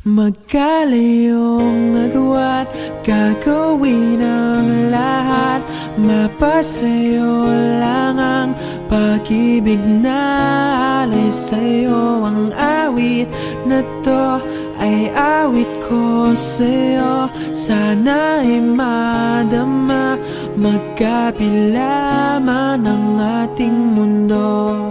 Magkalayong nagawa't gagawin ang lahat. Mapasayo lang ang pag-ibig na alay sa'yo. Ang awit na to ay awit ko sa'yo. Sana ay madama, magkapila man ang ating mundo.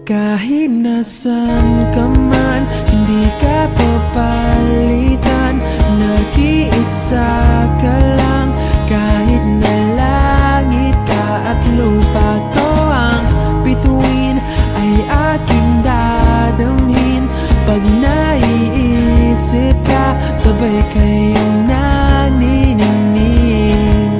Kahit nasan ka man, hindi ka papalitan. Nag-iisa ka lang, kahit na langit ka at lupa ko ang bituin, ay aking dadamhin. Pag naiisip ka, sabay kayong naniningning.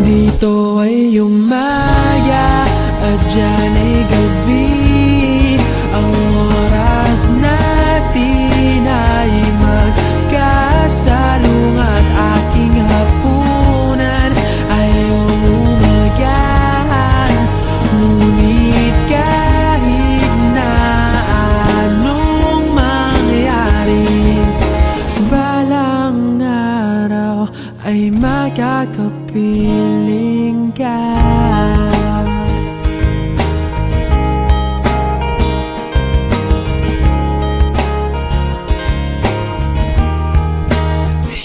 Dito ay umaga at dyan ay gabi. Ang oras natin ay magkasalung at aking hapunan ay umagahan. Ngunit kahit na anong mangyari, balang araw ay makakapiling ka.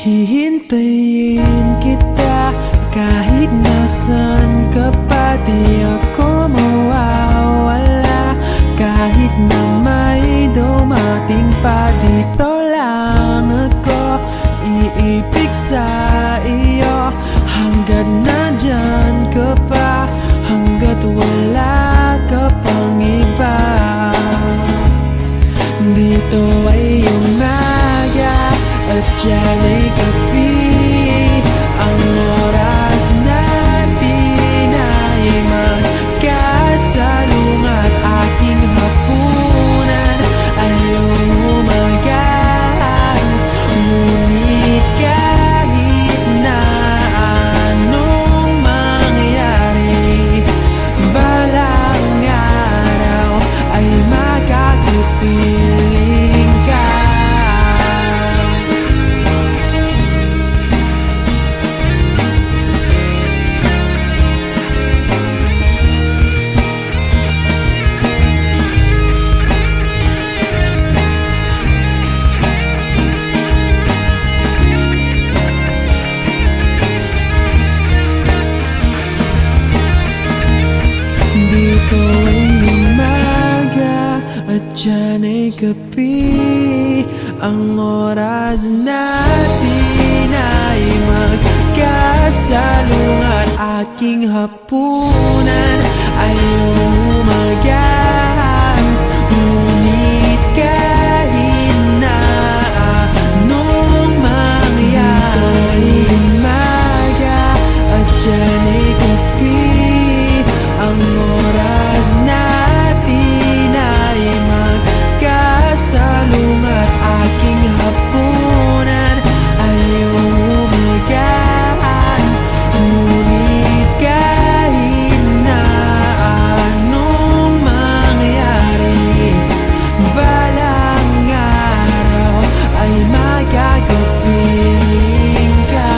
Hihintayin kita kahit nasan ka pa. Di ako mawawala kahit na may dumating pa. Dito lang ako iibig sa iyo hanggat nandyan ka pa, hanggat wala ka pang iba. Dito ay umaga at dyan ay gabi. Ang oras natin ay magkasalung at aking hapunan ay umagahan. Ngunit kahit na anong mangyari, balang araw ay makakapiling ka. Dito ay umaga at dyan ay gabi. Ang oras natin ay magkasalung at aking hapunan ay umagahan. Ngunit kahit na anong mangyari, dito ay umaga at dyan ay gabi. Ang oras natin ay magkasalung at aking hapunan ay umagahan. Ngunit kahit na anong mangyari, balang araw ay magkakapiling ka.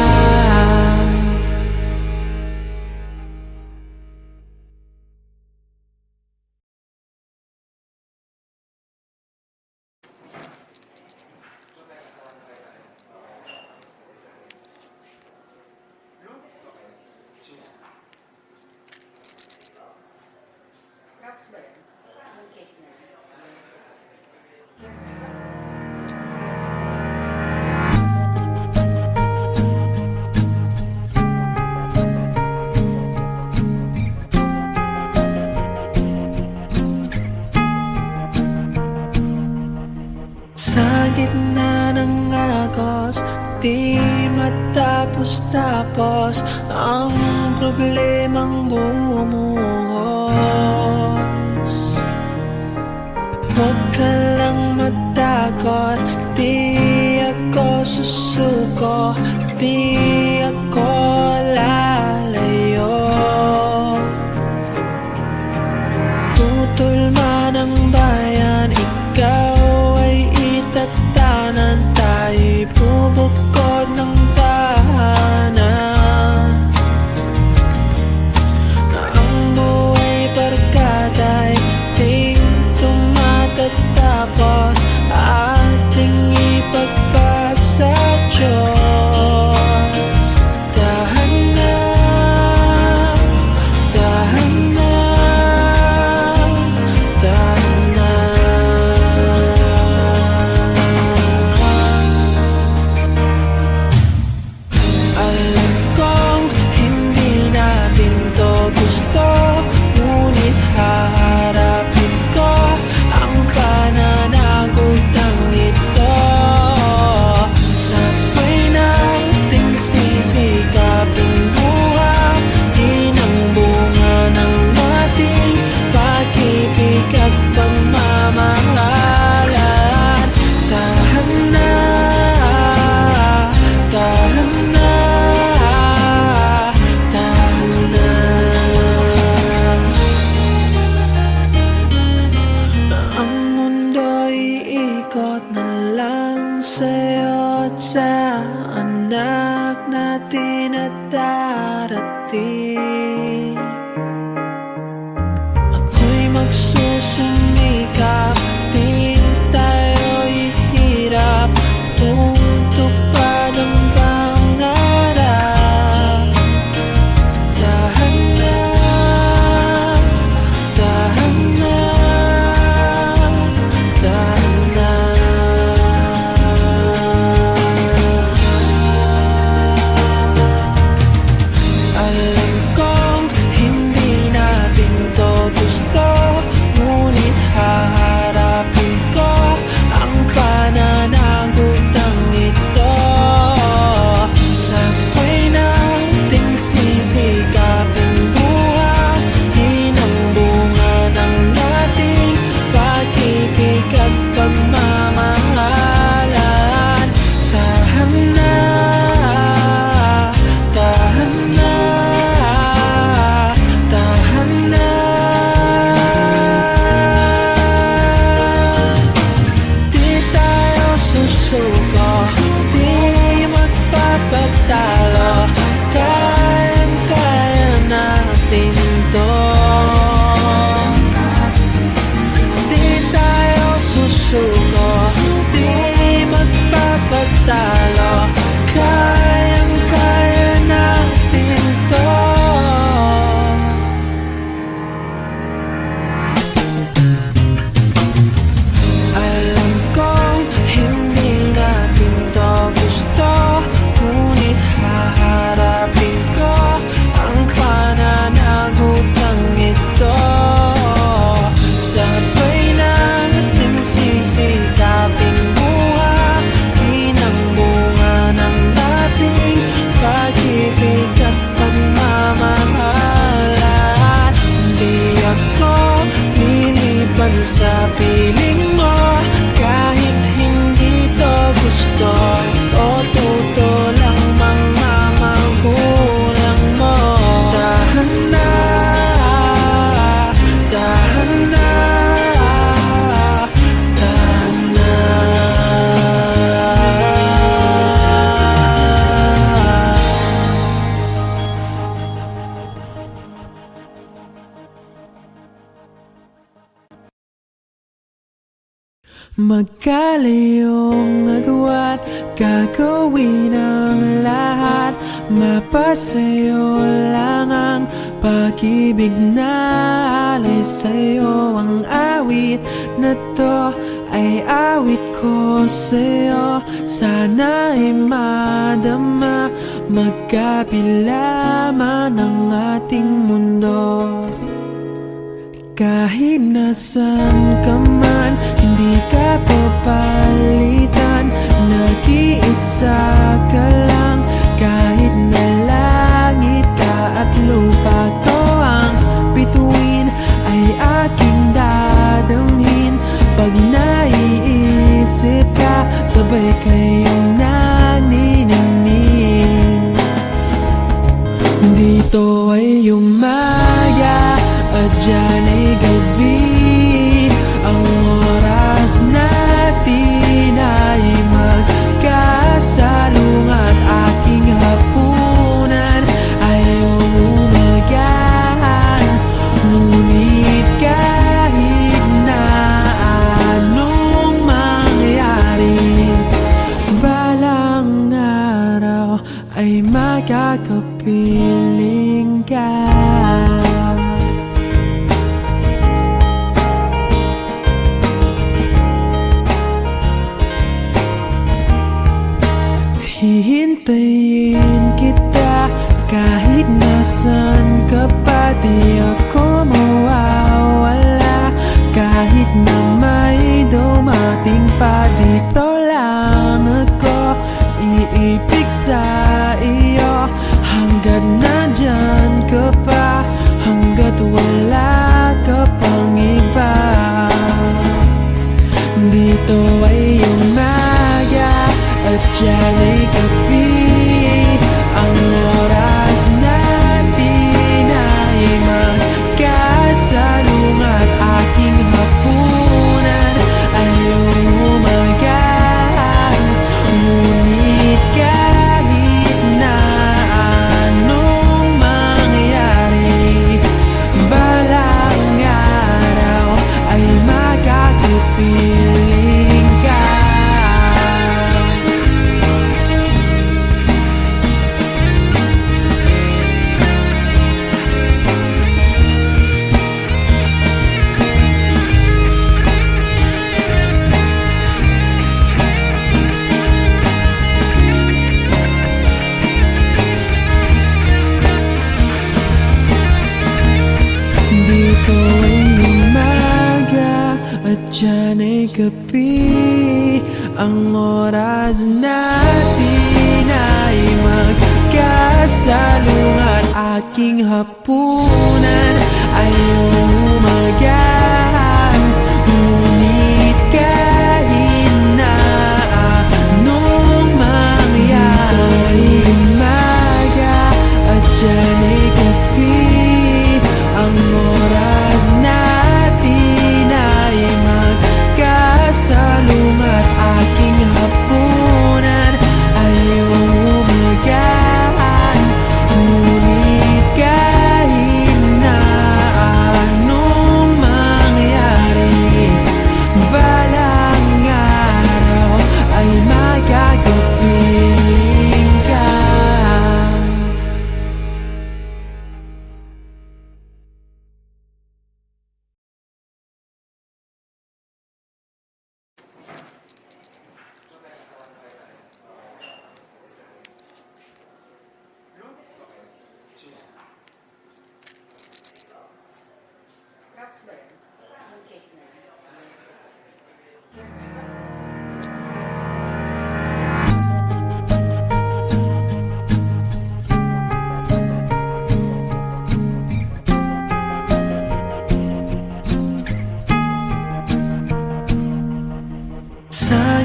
Sa gitna ng agos, di matapos-tapos ang problemang bumuhos. Huwag ka lang matakot, di ako susuko, di ako lalayo. Putol man ang bayan, ikaw talo. Kayang-kaya natin to. Alam kong hindi natin to gusto, ngunit haharapin ko ang pananagutang ito. Sabay natin sisikapin buhayin ang bunga ng dating pag-ibig at pagmamahalan. Di ako lilipan sa piling mo, kahit hindi to gusto o tuto lang mga magulang mo. Dahan na, dahan na, dahan na. Magkalayong agwat, gagawin ang lahat. Mapasayo lang ang pag-ibig na alay sa'yo. Ang awit na to ay awit ko sa'yo. Sana ay madama, magkabila man ang ating mundo. Kahit nasan ka man, hindi ka papalitan. Nag-iisa ka lang, kahit na langit ka at lupa ko ang bituin, ay aking dadamhin. Pag naiisip ka, sabay kayong naniningning. Dito ay umaga at dyan ay gabi. Ang oras natin ay magkasalungat. Aking hapunan ay umagahan, ngunit kahit na anong mangyari, balang araw ay makakapiling ka. Hihintayin kita kahit nasan ka pa. Di ako mawawala kahit na may dumating pa. Dito lang ako iibig sa iyo, hanggat nandyan ka pa, hanggat wala ka pang iba. Dito ay umaga at dyan ay gabi. Ang oras natin ay magkasalungat. Aking hapunan ay umagahan, ngunit kahit na anong mangyari, balang araw ay makakapiling ka. Dito ay umaga at dyan ay gabi. Ang oras natin ay magkasalungat. Aking hapunan ay umagahan, ngunit kahit na anong mangyari, dito ay umaga at dyan ay gabi. Ang oras natin ay magkasalungat. Aking hapunan ay umagahan, ngunit kahit na anong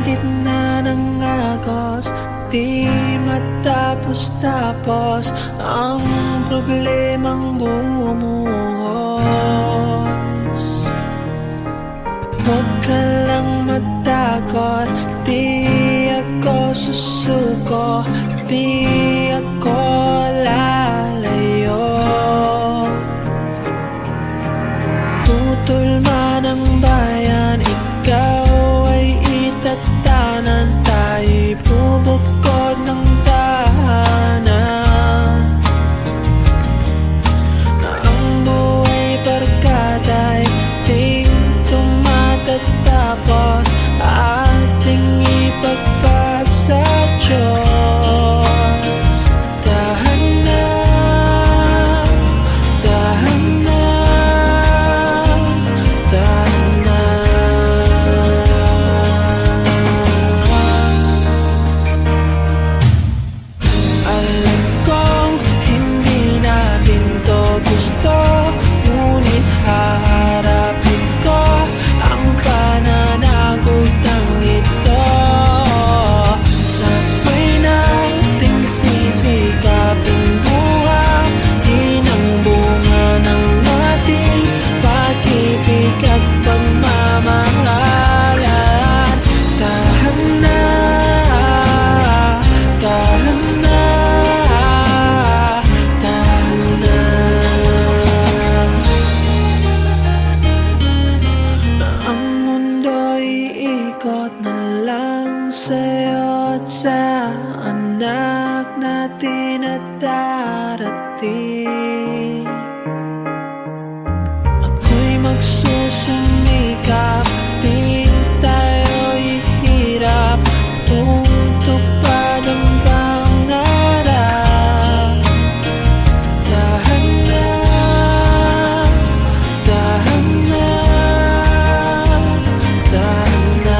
gitna ng agos, di matapos-tapos ang problemang bumuhos. Huwag ka lang matakot, di ako susuko, di ako lalayo. Putol man ang bayan, ikaw ay itatanan, tayo'y bubukod ng tahanan. Na ang buhay barkada'y di tumatatapos, ating ipagpasa Diyos. Dahan na, dahan na, dahan na. Alam kong hindi natin to gusto, ngunit haharapin ko ang pananagutang ito. Sabay nating sisikapin buhayin ang bunga ng ating pag-ibig at pagmamahalan. Dahan na, dahan na, dahan na. Ang mundo'y ikot na lang sa'yo at sa anak natin at darating. Ako'y magsusumikap, di tayo ihirap, tutupad ang pangarap. Dahan na, dahan na, dahan na.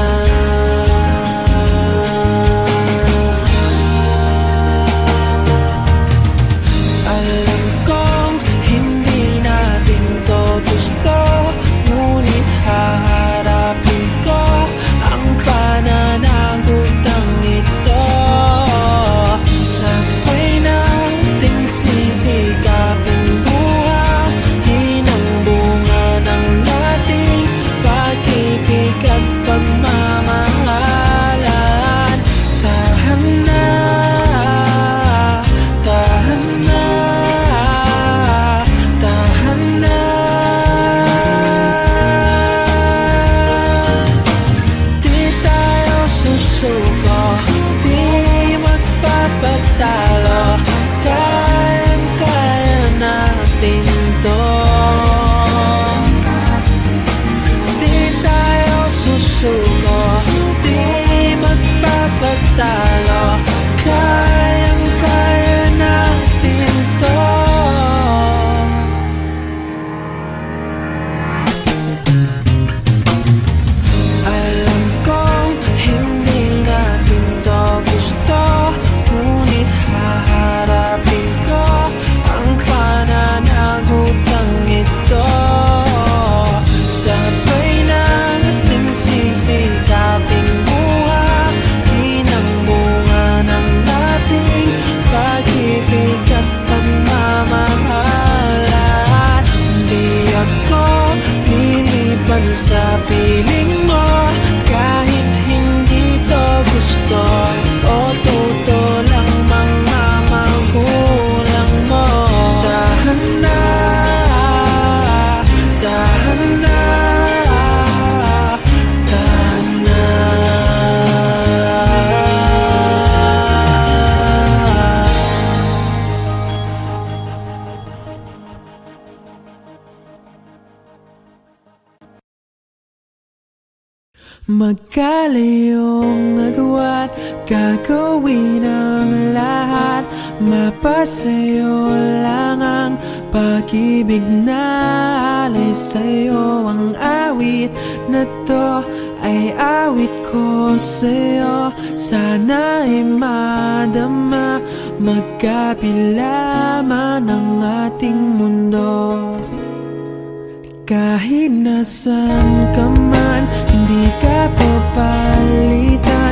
Alam kong hindi natin to gusto, ngunit haharapin ko ang pananagutang ito. Sabay nating sisikapin buhayin ang bunga ng ating pag-ibig at pagmamahalan. Dahan na, dahan na, dahan na. Di tayo susuko, di magpapatalo, kayang-kaya natin to. Di tayo susuko, di magpapatalo, kayang-kaya natin to. Alam kong hindi natin to gusto, ngunit haharapin ko ang pananagutang ito. Sabay nating sisikapin buhayin ang bunga ng ating pag-ibig at pagmamahalan. Di ako lilipan sa piling mo, kahit hindi to gusto o tuto lang mga magulang mo. Dahan na, dahan na, dahan na. Magkalayong nagawa't gagawin ang lahat, mapasayo lang ang pag-ibig na alay sa'yo. Ang awit na to ay awit ko sa'yo, sana ay madama magkabila man ang ating mundo. Kahit nasan ka man, hindi ka papalitan.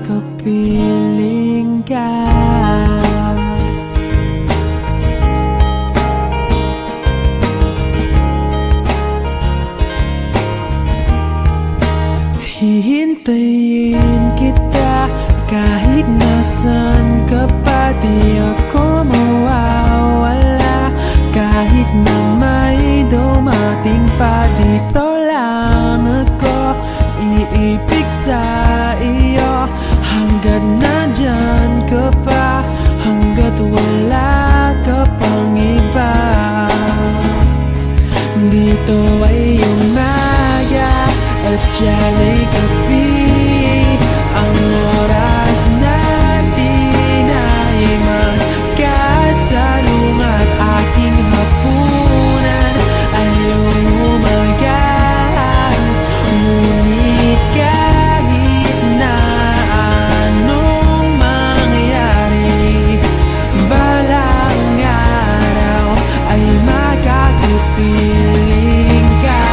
kapiling ka. Hihintayin kita kahit nasan ka pa, di ako mawawala. Kahit na may dumating pa, dito lang ako iibig sa iyo. Hanggat nandyan ka pa, hanggat wala ka pang iba. Dito ay umaga at dyan ay gabi. Ang oras natin ay magkasalungat. Aking hapunan ay umagahan. Ngunit kahit na anong mangyari, balang araw ay makakapiling ka.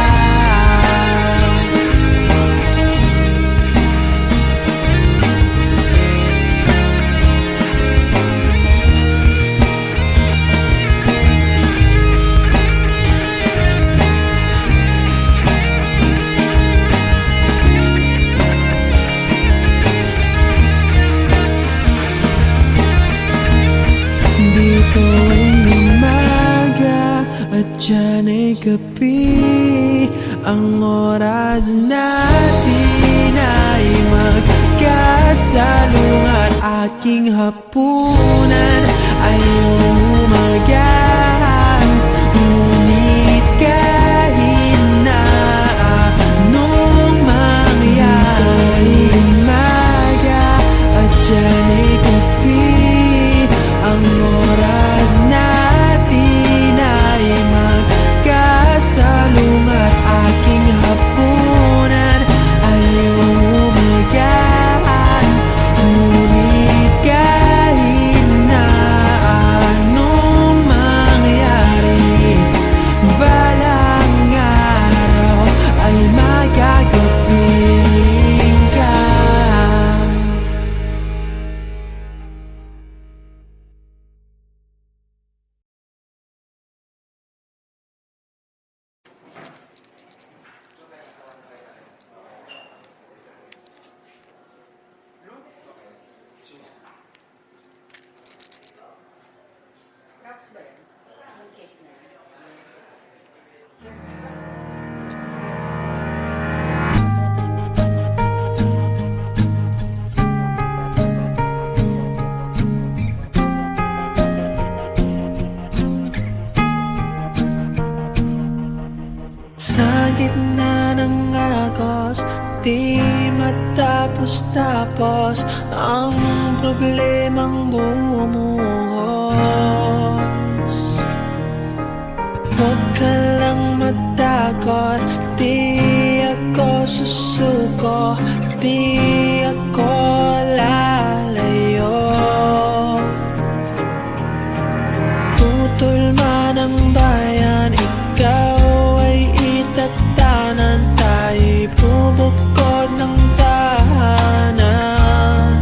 Dito ay umaga at dyan ay gabi. Ang oras natin ay magkasalungat. Aking hapunan ay umagahan. Ngunit kahit na anong mangyari, dito ay umaga at dyan ay gabi. Ang oras natin ay magkasalungat. Aking hapunan ay umagahan. Ngunit kahit na anong mangyari, balang araw ay magkakapiling ka. Sa gitna ng agos, di matapos-tapos ang problemang bumuhos. Huwag ka lang matakot, di ako susuko, di ako lalayo. Putol man ang bayan, ikaw ay itatanan. Tayo'y bubukod ng tahanan.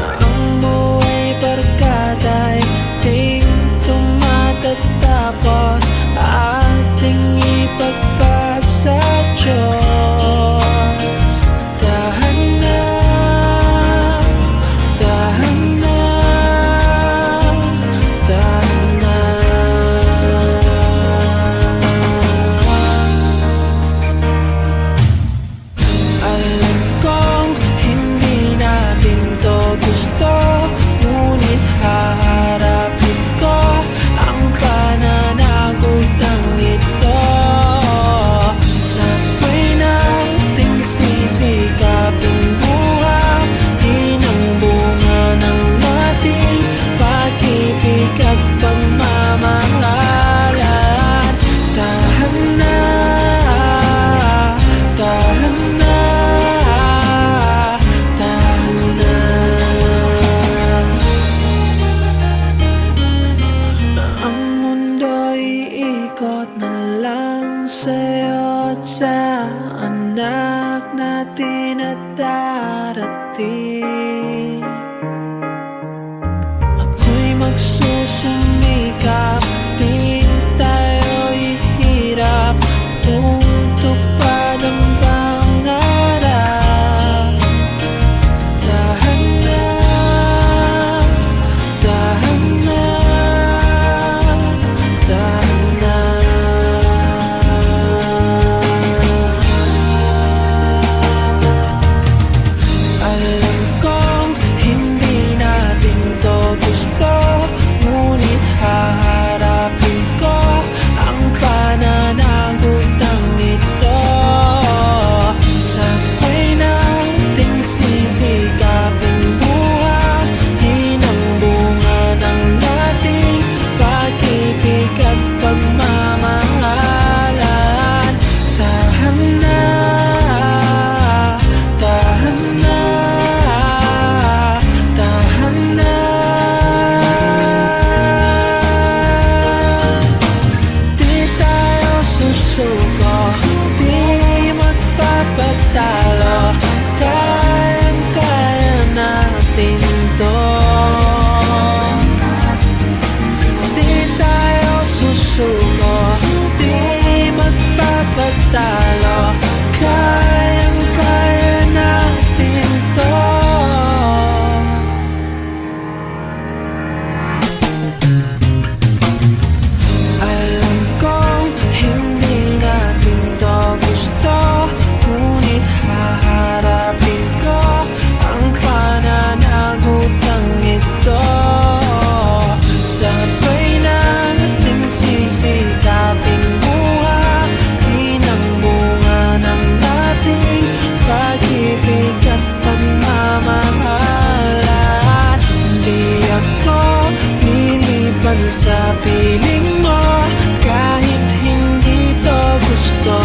Ang buhay barkada'y di tumatatapos. Ating ipagpasa Diyos. Dahan na, dahan na, dahan na. Alam kong hindi natin to gusto, ngunit haharapin ko ang pananagutang ito. Sabay nating sisikapin buhatin ang bunga ng ating pag-ibig at pagmamahalan. Dahan na, dahan na, dahan na. Ang mundo'y iikot na lang sa'yo at sa anak natin at sa piling mo. Kahit hindi to gusto,